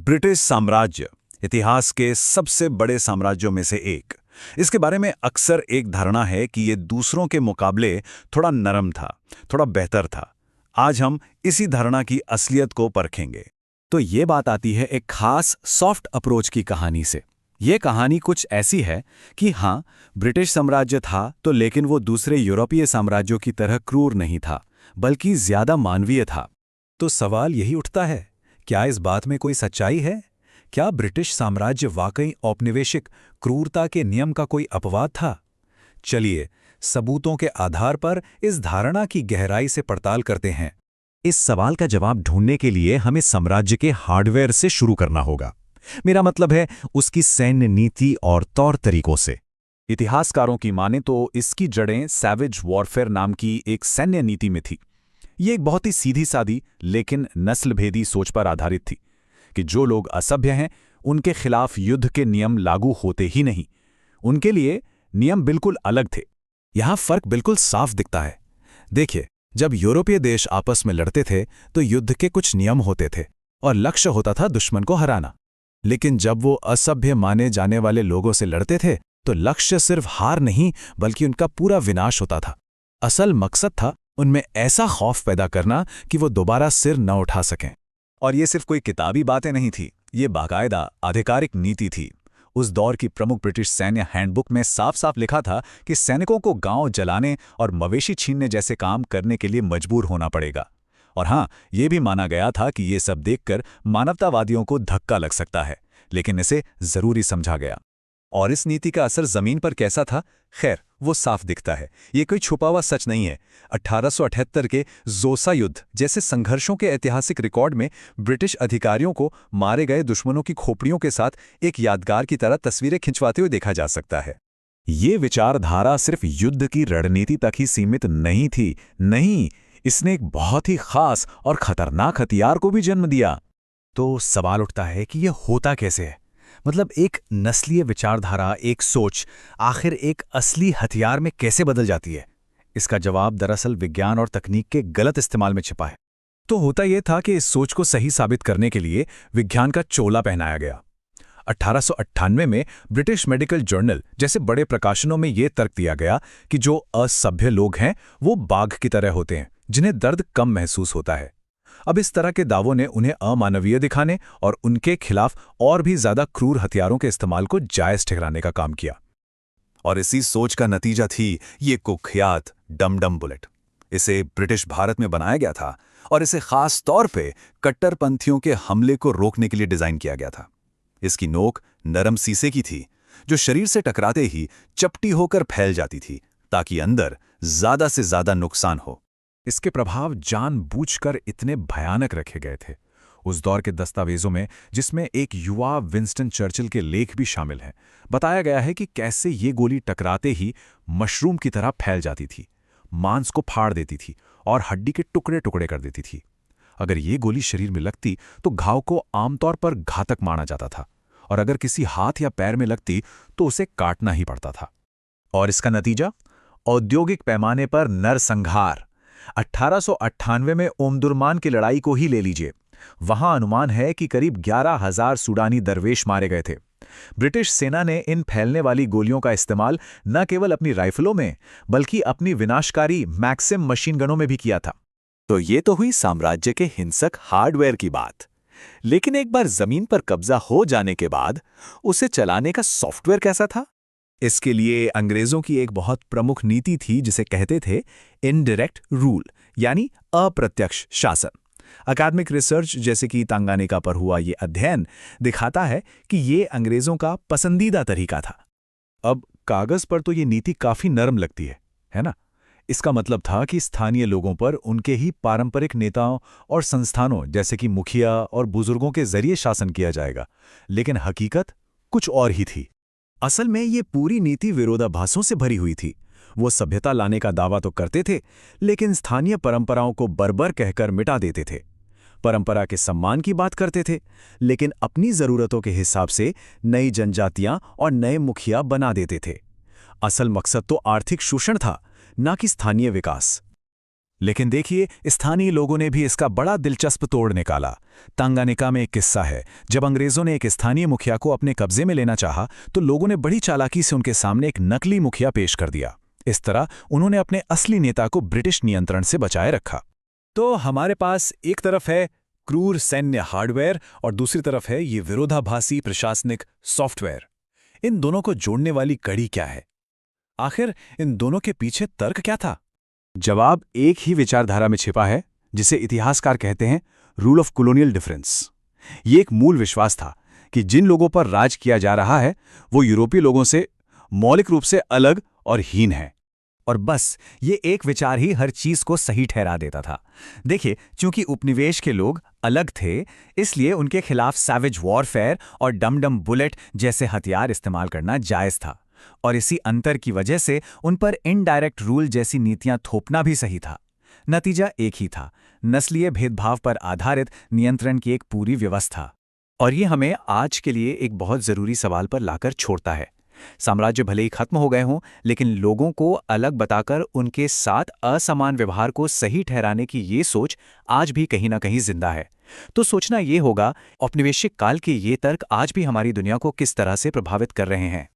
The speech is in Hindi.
ब्रिटिश साम्राज्य इतिहास के सबसे बड़े साम्राज्यों में से एक। इसके बारे में अक्सर एक धारणा है कि ये दूसरों के मुकाबले थोड़ा नरम था, थोड़ा बेहतर था। आज हम इसी धारणा की असलियत को परखेंगे। तो ये बात आती है एक खास सॉफ्ट अप्रोच की कहानी से। ये कहानी कुछ ऐसी है कि हाँ, ब्रिटिश साम्राज्य था तो लेकिन वो दूसरे यूरोपीय साम्राज्यों की तरह क्रूर नहीं था, बल्कि ज्यादा मानवीय था। तो सवाल यही उठता है, क्या इस बात में कोई सच्चाई है? क्या ब्रिटिश साम्राज्य वाकई औपनिवेशिक क्रूरता के नियम का कोई अपवाद था? चलिए, सबूतों के आधार पर इस धारणा की गहराई से पड़ताल करते हैं। इस सवाल का जवाब ढूंढने के लिए हमें साम्राज्य के हार्डवेयर से शुरू करना होगा। मेरा मतलब है उसकी सैन्य नीति और तौर तरीकों से। इतिहासकारों की माने तो इसकी जड़ें सैवेज वॉरफेयर नाम की एक सैन्य नीति में थी। ये एक बहुत ही सीधी सादी लेकिन नस्लभेदी सोच पर आधारित थी कि जो लोग असभ्य हैं उनके खिलाफ युद्ध के नियम लागू होते ही नहीं। उनके लिए नियम बिल्कुल अलग थे। यहाँ फर्क बिल्कुल साफ दिखता है। देखिए, जब यूरोपीय देश आपस में लड़ते थे तो युद्ध के कुछ नियम होते थे और लक्ष्य होता था दुश्मन को हराना। लेकिन जब वो असभ्य माने जाने वाले लोगों से लड़ते थे तो लक्ष्य सिर्फ हार नहीं बल्कि उनका पूरा विनाश होता था। असल मकसद था उनमें ऐसा खौफ पैदा करना कि वो दोबारा सिर न उठा सकें। और ये सिर्फ कोई किताबी बातें नहीं थी, ये बाकायदा आधिकारिक नीति थी। उस दौर की प्रमुख ब्रिटिश सैन्य हैंडबुक में साफ साफ लिखा था कि सैनिकों को गांव जलाने और मवेशी छीनने जैसे काम करने के लिए मजबूर होना पड़ेगा। और हाँ, ये भी माना गया था कि ये सब देखकर मानवतावादियों को धक्का लग सकता है, लेकिन इसे जरूरी समझा गया। और इस नीति का असर जमीन पर कैसा था? खैर, वो साफ दिखता है। ये कोई छुपा हुआ सच नहीं है। 1878 के जोसा युद्ध जैसे संघर्षों के ऐतिहासिक रिकॉर्ड में ब्रिटिश अधिकारियों को मारे गए दुश्मनों की खोपड़ियों के साथ एक यादगार की तरह तस्वीरें खिंचवाते हुए देखा जा सकता है। ये विचारधारा सिर्फ युद्ध की रणनीति तक ही सीमित नहीं थी। नहीं, इसने एक बहुत ही खास और खतरनाक हथियार को भी जन्म दिया। तो सवाल उठता है कि यह होता कैसे है? मतलब एक नस्लीय विचारधारा, एक सोच, आखिर एक असली हथियार में कैसे बदल जाती है? इसका जवाब दरअसल विज्ञान और तकनीक के गलत इस्तेमाल में छिपा है। तो होता यह था कि इस सोच को सही साबित करने के लिए विज्ञान का चोला पहनाया गया। 1898 में ब्रिटिश मेडिकल जर्नल जैसे बड़े प्रकाशनों में यह तर्क दिया गया कि जो असभ्य लोग हैं वो बाघ की तरह होते हैं, जिन्हें दर्द कम महसूस होता है। अब इस तरह के दावों ने उन्हें अमानवीय दिखाने और उनके खिलाफ और भी ज्यादा क्रूर हथियारों के इस्तेमाल को जायज ठहराने का काम किया। और इसी सोच का नतीजा थी ये कुख्यात डमडम बुलेट। इसे ब्रिटिश भारत में बनाया गया था और इसे खास तौर पे कट्टरपंथियों के हमले को रोकने के लिए डिजाइन किया गया था। इसकी नोक नरम शीशे की थी जो शरीर से टकराते ही चपटी होकर फैल जाती थी ताकि अंदर ज्यादा से ज्यादा नुकसान हो। इसके प्रभाव जानबूझकर इतने भयानक रखे गए थे। उस दौर के दस्तावेजों में, जिसमें एक युवा विंस्टन चर्चिल के लेख भी शामिल हैं, बताया गया है कि कैसे ये गोली टकराते ही मशरूम की तरह फैल जाती थी, मांस को फाड़ देती थी और हड्डी के टुकड़े टुकड़े कर देती थी। अगर ये गोली शरीर में लगती तो घाव को आमतौर पर घातक माना जाता था, और अगर किसी हाथ या पैर में लगती तो उसे काटना ही पड़ता था। और इसका नतीजा? औद्योगिक पैमाने पर नरसंहार। 1898 में ओमदुरमान की लड़ाई को ही ले लीजिए। वहां अनुमान है कि करीब 11,000 सूडानी दरवेश मारे गए थे। ब्रिटिश सेना ने इन फैलने वाली गोलियों का इस्तेमाल न केवल अपनी राइफलों में बल्कि अपनी विनाशकारी मैक्सिम मशीन गनों में भी किया था। तो ये तो हुई साम्राज्य के हिंसक हार्डवेयर की बात। लेकिन एक बार जमीन पर कब्जा हो जाने के बाद उसे चलाने का सॉफ्टवेयर कैसा था? इसके लिए अंग्रेजों की एक बहुत प्रमुख नीति थी जिसे कहते थे इनडायरेक्ट रूल, यानी अप्रत्यक्ष शासन। अकादमिक रिसर्च जैसे कि तांगानिका पर हुआ ये अध्ययन दिखाता है कि ये अंग्रेजों का पसंदीदा तरीका था। अब कागज पर तो ये नीति काफी नरम लगती है ना? इसका मतलब था कि स्थानीय लोगों पर उनके ही पारंपरिक नेताओं और संस्थानों जैसे कि मुखिया और बुजुर्गों के जरिए शासन किया जाएगा। लेकिन हकीकत कुछ और ही थी। असल में ये पूरी नीति विरोधाभासों से भरी हुई थी। वो सभ्यता लाने का दावा तो करते थे, लेकिन स्थानीय परंपराओं को बर्बर कहकर मिटा देते थे। परंपरा के सम्मान की बात करते थे, लेकिन अपनी जरूरतों के हिसाब से नई जनजातियां और नए मुखिया बना देते थे। असल मकसद तो आर्थिक शोषण था, न कि स्थानीय विकास। लेकिन देखिए, स्थानीय लोगों ने भी इसका बड़ा दिलचस्प तोड़ निकाला। तंगानिका में एक किस्सा है, जब अंग्रेजों ने एक स्थानीय मुखिया को अपने कब्जे में लेना चाहा तो लोगों ने बड़ी चालाकी से उनके सामने एक नकली मुखिया पेश कर दिया। इस तरह उन्होंने अपने असली नेता को ब्रिटिश नियंत्रण से बचाए रखा। तो हमारे पास एक तरफ है क्रूर सैन्य हार्डवेयर और दूसरी तरफ है ये विरोधाभासी प्रशासनिक सॉफ्टवेयर। इन दोनों को जोड़ने वाली कड़ी क्या है? आखिर इन दोनों के पीछे तर्क क्या था? जवाब एक ही विचारधारा में छिपा है, जिसे इतिहासकार कहते हैं रूल ऑफ कॉलोनियल डिफरेंस। ये एक मूल विश्वास था कि जिन लोगों पर राज किया जा रहा है वो यूरोपीय लोगों से मौलिक रूप से अलग और हीन है। और बस ये एक विचार ही हर चीज को सही ठहरा देता था। देखिए, चूंकि उपनिवेश के लोग अलग थे, इसलिए उनके खिलाफ सैवेज वॉरफेयर और डम डम बुलेट जैसे हथियार इस्तेमाल करना जायज था। और इसी अंतर की वजह से उन पर इनडायरेक्ट रूल जैसी नीतियां थोपना भी सही था। नतीजा एक ही था, नस्लीय भेदभाव पर आधारित नियंत्रण की एक पूरी व्यवस्था। और ये हमें आज के लिए एक बहुत जरूरी सवाल पर लाकर छोड़ता है। साम्राज्य भले ही खत्म हो गए हों, लेकिन लोगों को अलग बताकर उनके साथ असमान व्यवहार को सही ठहराने की ये सोच आज भी कहीं ना कहीं जिंदा है। तो सोचना ये होगा, औपनिवेशिक काल के ये तर्क आज भी हमारी दुनिया को किस तरह से प्रभावित कर रहे हैं।